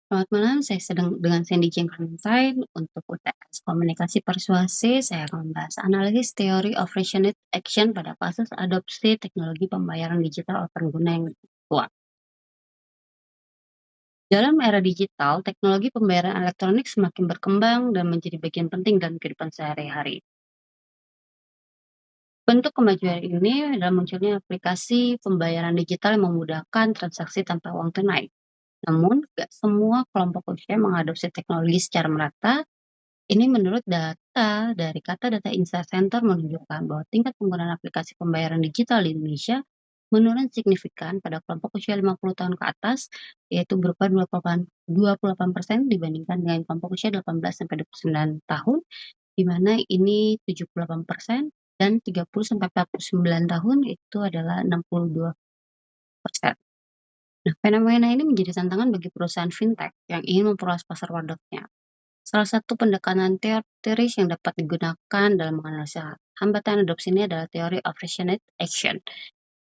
Selamat malam, saya sedang dengan Sandy Jengkelmentain. Untuk UTS Komunikasi Persuasi, saya akan membahas analisis teori of resonant action pada kasus adopsi teknologi pembayaran digital oleh pengguna yang lebih tua. Dalam era digital, teknologi pembayaran elektronik semakin berkembang dan menjadi bagian penting dalam kehidupan sehari-hari. Bentuk kemajuan ini adalah munculnya aplikasi pembayaran digital yang memudahkan transaksi tanpa uang tunai. Namun, tidak semua kelompok usia mengadopsi teknologi secara merata. Ini menurut data dari Kata Data Insight Center menunjukkan bahwa tingkat penggunaan aplikasi pembayaran digital di Indonesia menurun signifikan pada kelompok usia 50 tahun ke atas, yaitu berupa 28% dibandingkan dengan kelompok usia 18 sampai 29 tahun, di mana ini 78% dan 30 sampai 49 tahun itu adalah 62%. Nah, fenomena ini menjadi tantangan bagi perusahaan fintech yang ingin memperluas pasar produknya. Salah satu pendekatan teoris yang dapat digunakan dalam menganalisa hambatan adopsi ini adalah teori of resonant action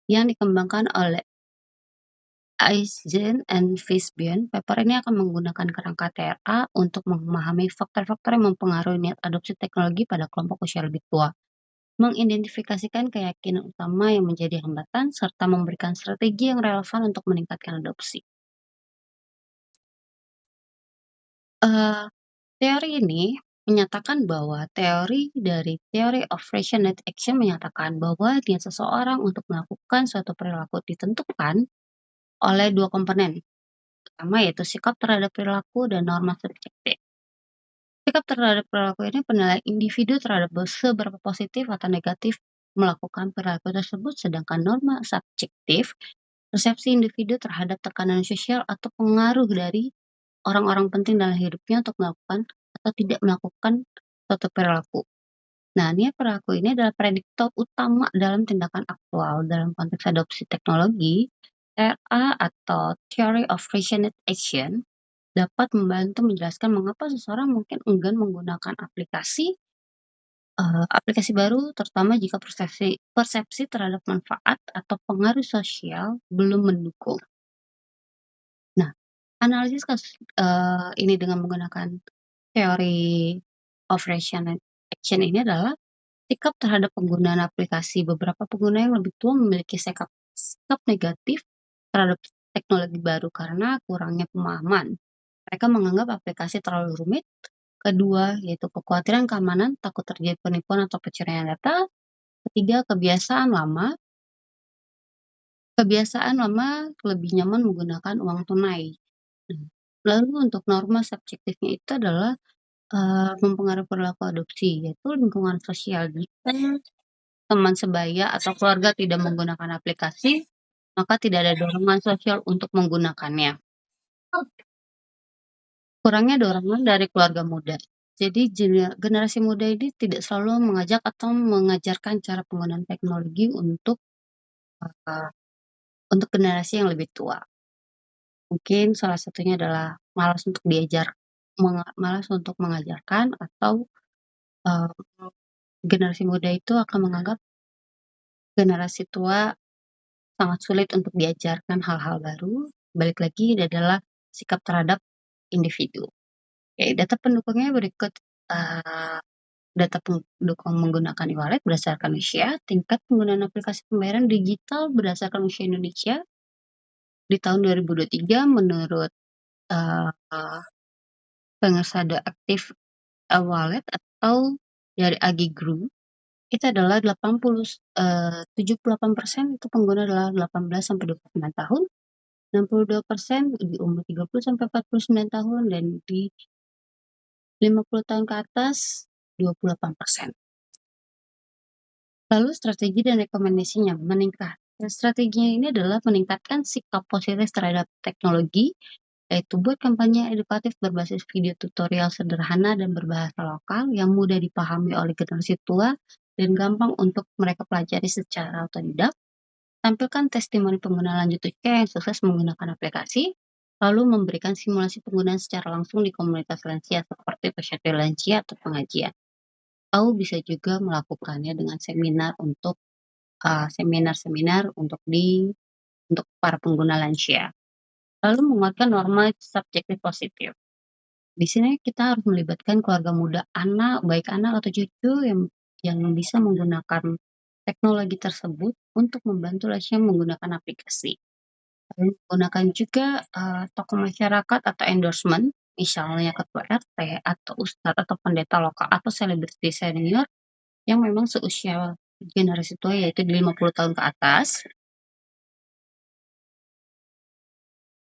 yang dikembangkan oleh Eisen and Fisbion. Paper ini akan menggunakan kerangka TRA untuk memahami faktor-faktor yang mempengaruhi niat adopsi teknologi pada kelompok usia lebih tua, mengidentifikasikan keyakinan utama yang menjadi hambatan, serta memberikan strategi yang relevan untuk meningkatkan adopsi. Eh, Teori ini menyatakan bahwa teori of resonant action menyatakan bahwa niat seseorang untuk melakukan suatu perilaku ditentukan oleh dua komponen, pertama yaitu sikap terhadap perilaku dan norma subjektif. Sikap terhadap perilaku ini penilaian individu terhadap seberapa positif atau negatif melakukan perilaku tersebut, sedangkan norma subjektif persepsi individu terhadap tekanan sosial atau pengaruh dari orang-orang penting dalam hidupnya untuk melakukan atau tidak melakukan suatu perilaku. Nah, niat perilaku ini adalah prediktor utama dalam tindakan aktual. Dalam konteks adopsi teknologi, TRA atau Theory of Resonant Action dapat membantu menjelaskan mengapa seseorang mungkin enggan menggunakan aplikasi baru, terutama jika persepsi persepsi terhadap manfaat atau pengaruh sosial belum mendukung. Nah, analisis kasus ini dengan menggunakan teori of resonant action ini adalah sikap terhadap penggunaan aplikasi. Beberapa pengguna yang lebih tua memiliki sikap sikap negatif terhadap teknologi baru karena kurangnya pemahaman. Mereka menganggap aplikasi terlalu rumit. Kedua, yaitu kekhawatiran keamanan, takut terjadi penipuan atau pencurian data. Ketiga, kebiasaan lama lebih nyaman menggunakan uang tunai. Nah, lalu untuk norma subjektifnya itu adalah mempengaruhi perilaku adopsi, yaitu lingkungan sosial. Jika teman sebaya atau keluarga tidak menggunakan aplikasi, maka tidak ada dorongan sosial untuk menggunakannya. Kurangnya dorongan dari keluarga muda. Jadi generasi muda ini tidak selalu mengajak atau mengajarkan cara penggunaan teknologi uh, untuk generasi yang lebih tua. Mungkin salah satunya adalah malas untuk mengajarkan, atau uh, generasi muda itu akan menganggap generasi tua sangat sulit untuk diajarkan hal-hal baru. Balik lagi, ini adalah sikap terhadap individu. Oke, data pendukungnya berikut. Uh, Data pendukung menggunakan e-wallet berdasarkan usia, tingkat penggunaan aplikasi pembayaran digital berdasarkan usia Indonesia di tahun 2023 menurut uh, pengersada aktif e-wallet atau dari AG Group, itu adalah 78% itu pengguna adalah 18 sampai 29 tahun, 62% di umur 30 sampai 49 tahun, dan di 50 tahun ke atas 28%. Lalu strategi dan rekomendasinya strateginya ini adalah meningkatkan sikap positif terhadap teknologi, yaitu buat kampanye edukatif berbasis video tutorial sederhana dan berbahasa lokal yang mudah dipahami oleh generasi tua dan gampang untuk mereka pelajari secara otodidak. Tampilkan testimoni pengguna lanjut usia yang sukses menggunakan aplikasi, lalu memberikan simulasi penggunaan secara langsung di komunitas lansia seperti peserta lansia atau pengajian. Atau bisa juga melakukannya dengan seminar-seminar untuk para pengguna lansia. lalu menguatkan norma subjektif positif. Di sini kita harus melibatkan keluarga muda, anak, baik anak atau cucu yang bisa menggunakan teknologi tersebut untuk membantu lansia menggunakan aplikasi. Lalu menggunakan juga, tokoh masyarakat atau endorsement, misalnya ketua RT atau ustadz atau pendeta lokal atau selebriti senior yang memang seusia generasi tua, yaitu di 50 tahun ke atas.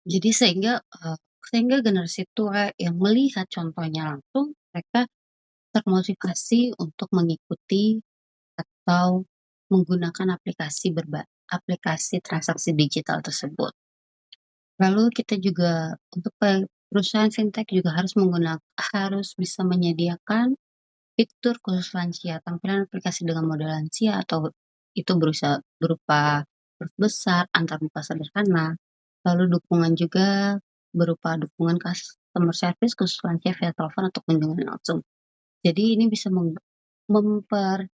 Jadi sehingga generasi tua yang melihat contohnya langsung, mereka termotivasi untuk mengikuti atau menggunakan aplikasi transaksi digital tersebut. Lalu kita juga untuk perusahaan fintech juga harus bisa menyediakan fitur khusus lansia, tampilan aplikasi dengan model lansia atau itu berupa huruf besar, antarmuka sederhana, lalu dukungan juga berupa dukungan customer service khusus lansia via telepon atau kunjungan langsung. Jadi ini bisa mempercepat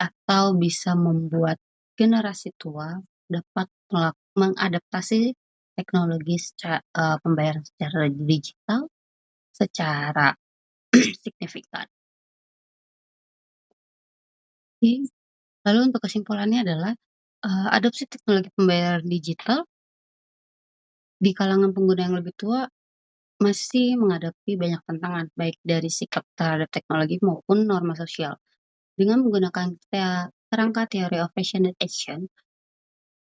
atau bisa membuat generasi tua dapat mengadaptasi teknologi pembayaran secara digital secara signifikan. Oke, lalu untuk kesimpulannya adalah, adopsi teknologi pembayaran digital di kalangan pengguna yang lebih tua masih menghadapi banyak tantangan, baik dari sikap terhadap teknologi maupun norma sosial. Dengan menggunakan kerangka teori of passionate action,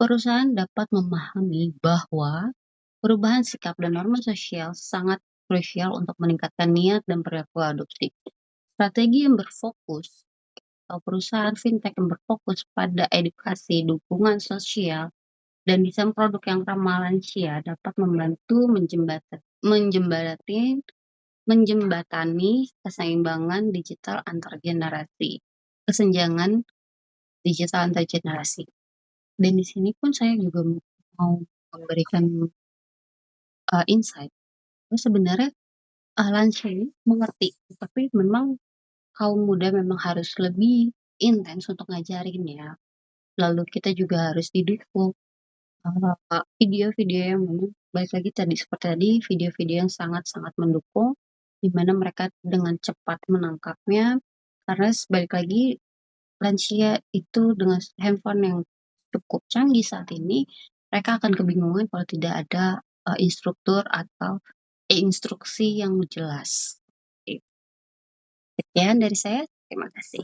perusahaan dapat memahami bahwa perubahan sikap dan norma sosial sangat krusial untuk meningkatkan niat dan perilaku adopsi. Strategi yang berfokus atau perusahaan fintech yang berfokus pada edukasi, dukungan sosial, dan desain produk yang ramah lansia dapat membantu menjembatani keseimbangan digital antar generasi, kesenjangan digital antar generasi. Dan di sini pun saya juga mau memberikan insight bahwa sebenarnya lansia ini mengerti, tapi memang kaum muda memang harus lebih intens untuk ngajarin ya. Lalu kita juga harus didukung video-video yang memang balik lagi tadi seperti tadi, video-video yang sangat-sangat mendukung, di mana mereka dengan cepat menangkapnya, karena balik lagi lansia itu dengan handphone yang cukup canggih saat ini, mereka akan kebingungan kalau tidak ada, instruktur atau instruksi yang jelas. Sekian dari saya, terima kasih.